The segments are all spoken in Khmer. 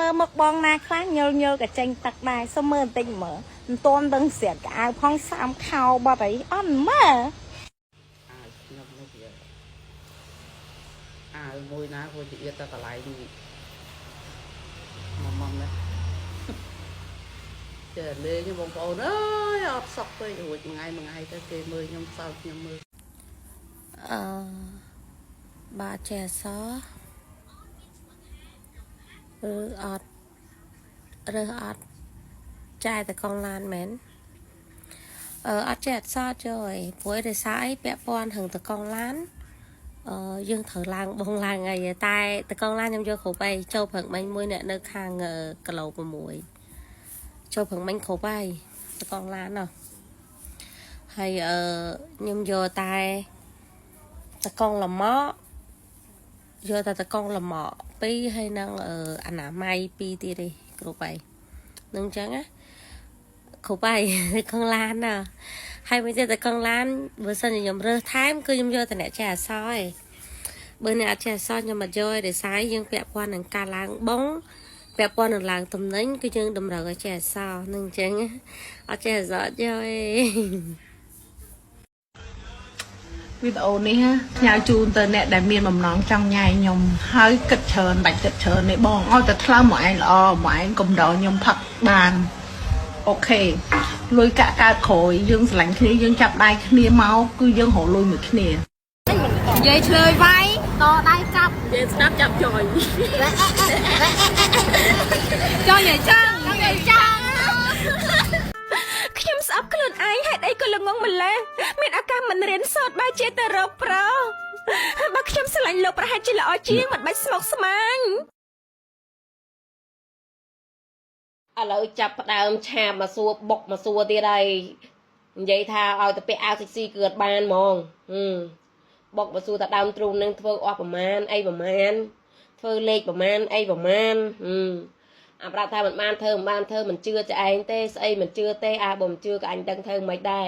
mơ mực bong na khác nhơ cả tranh tắc đài số mơ tình mở tôn đừng xẹt cả ai phong xăm khao bà đấy ăn mơ môi ná của chị ta cả lại mong đấy trời lê như bông bầu ơi ọt sọc tôi rồi ngày ta kê mười nhom sau nhom mười bà trẻ xó ọt trai từ con lan mến ọt trẻ xó rồi cuối để sái bẹ bon hừng từ con lán dương thử làng bông làng ngày tai từ con lan nhom vô khổ bay châu phận bánh môi nè nơi khang cà lầu của muội châu phận bánh khổ bay từ con lan nào hay nhom vô tai từ con là mó vô ta từ con là mọ pi hay năng anh à may pi ti đi khổ bay nâng trắng á khổ bay con lan nào hay bây giờ con lan bữa sau nhom rơ thái cứ nhom vô ta nè trà soi bữa nè trà soi nhưng mà chơi để sái dương bẹp qua nàng ca láng bóng bẹp qua nàng làng tầm nấy cứ dương đầm rờ cái trà sao nâng trắng á trà gió chơi video này ha nhà chun từ nè đại miền mầm non trong nhà nhom hơi kịch trơn bạch kịch trơn này bong ôi thật là mọi anh cùng đỏ nhom thật bàn ok lùi cả ca khối dương lạnh khi dương chập đai kia máu cứ dương hổ lùi một kia dây chơi váy to đai cặp trên snap chập chồi cho vậy chăngខ្ញុំស្អប់ខ្លួនឯងហេតុអីក៏ល្ងងម្លេះមានអាការមិនរៀនសូត្របែរជាទៅរកប្រុសបើខ្ញុំស្រឡាញ់លោកប្រហែលជាល្អជាងមិនបាច់ស្មុគស្មាញឥឡូវចាប់ផ្ដើមឆាបមកសួរបុកមកសួរទៀតហើយនិយាយថាឲ្យទៅពាក់អាវសិចស៊ីគឺអត់បានហ្មងបុកមកសួរថាដើមទ្រូងនឹងធ្វើអស់ប្រមាណអីប្រមាណធ្វើលេខប្រមាណអីប្រមាណអាប្រាប់ថាមិនបានធ្វើមិនជឿចឯងទេស្អីមិនជឿទេបើមិនជឿក៏អញដឹងធ្វើមិនដែរ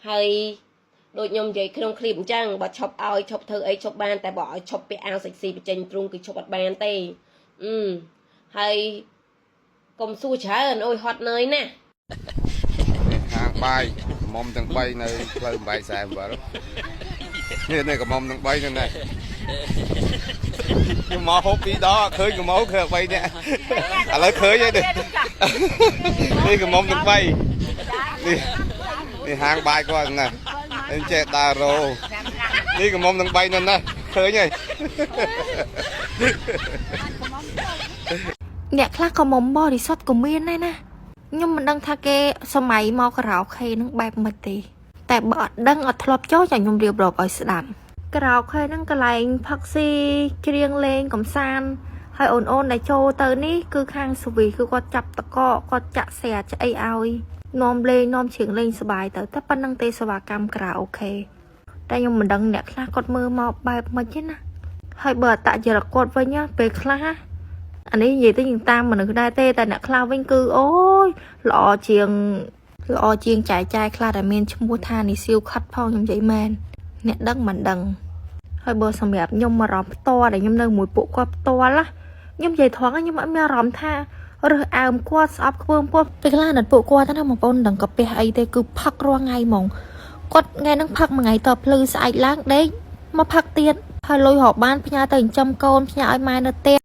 ហើយដូចខ្ញុំនិយាយក្នុងឃ្លីបអញ្ចឹងបើឈប់ឲ្យឈប់ធ្វើអីឈប់បានតែបើឲ្យឈប់ពាក់អាវសិចស៊ីបញ្ចេញទ្រូងគឺឈប់អត់បានទេហើយកុំសួរច្រើនអូយហត់នឿយណាហាងបាយមុំទាំង3នៅផ្លូវ847នេះក៏មុំទាំង3ហ្នឹងដែរខ្ញុំមកហូប2ដងឃើញក៏មកឃើញ3នាក់ឥឡូវឃើញហើយនេះក៏មុំទាំង3នេះហាងបាយគាត់ណាអញ្ចេះដារោនេះក៏មុំទាំង3ហ្នឹងណាឃើញហើយអ្នកខ្លះក៏មុំបរិសុទ្ធក៏មានដែរណាខ្ញុំមិនដឹងថាគេសម័យមកការ៉ាអូខេនឹងបែបមិនទេតែបើអត់ដឹងអត់ធ្លាប់ចូលចាខ្ញុំរៀបរាប់ឲ្យស្ដាប់ការ៉ាអូខេហ្នឹងកន្លែងផឹកស៊ីច្រៀងលេងកំសាន្តហើយអូនដែលចូលទៅនេះគឺខាងសវីគឺគាត់ចាប់តកគាត់ចាក់សែឆ្អីឲ្យនាំលេងនាំច្រៀងលេងសប្បាយទៅតែប៉ុណ្្នឹងទេសេវាកម្មការ៉ាអូខេតែខ្ញុំមិនដឹងអ្នកខ្លះគាត់មើលមកបែបមិនទេណាហើយបើអតចរិតគាត់វិញពេលខ្លះអានេះនិយាយទៅយើងតាមមនុស្សដែរទេតែអ្នកខ្លះវិញគឺអូយល្អជាងចាយខ្លះដែលមានឈ្មោះថានីស៊ីវខាត់ផងខ្ញុំនិយាយមែនអ្នកដឹងមិនដឹងហើយបើសម្រាប់ខ្ញុំអារម្មណ៍ផ្ទាល់ដែលខ្ញុំនៅមួយពួកគាត់ផ្ទាល់ណាខ្ញុំនិយាយត្រង់ខ្ញុំអត់មានអារម្មណ៍ថារើសអើមគាត់ស្អប់ខ្ពើមគាត់ពេលខ្លះណាត់ពួកគាត់ណាបងប្អូនដឹងកាពះអីទេគឺផឹករាល់ថ្ងៃហ្មងគាត់ថ្ងៃហ្នឹងផឹកមួយថ្ងៃតភ្លឺស្អែកឡើងដេកមកផឹកទៀតហើយលុយរកបានផ្ញើទៅចិញ្ចឹមកូនផ្ញើឲ្យម៉ែនៅផ្ទះ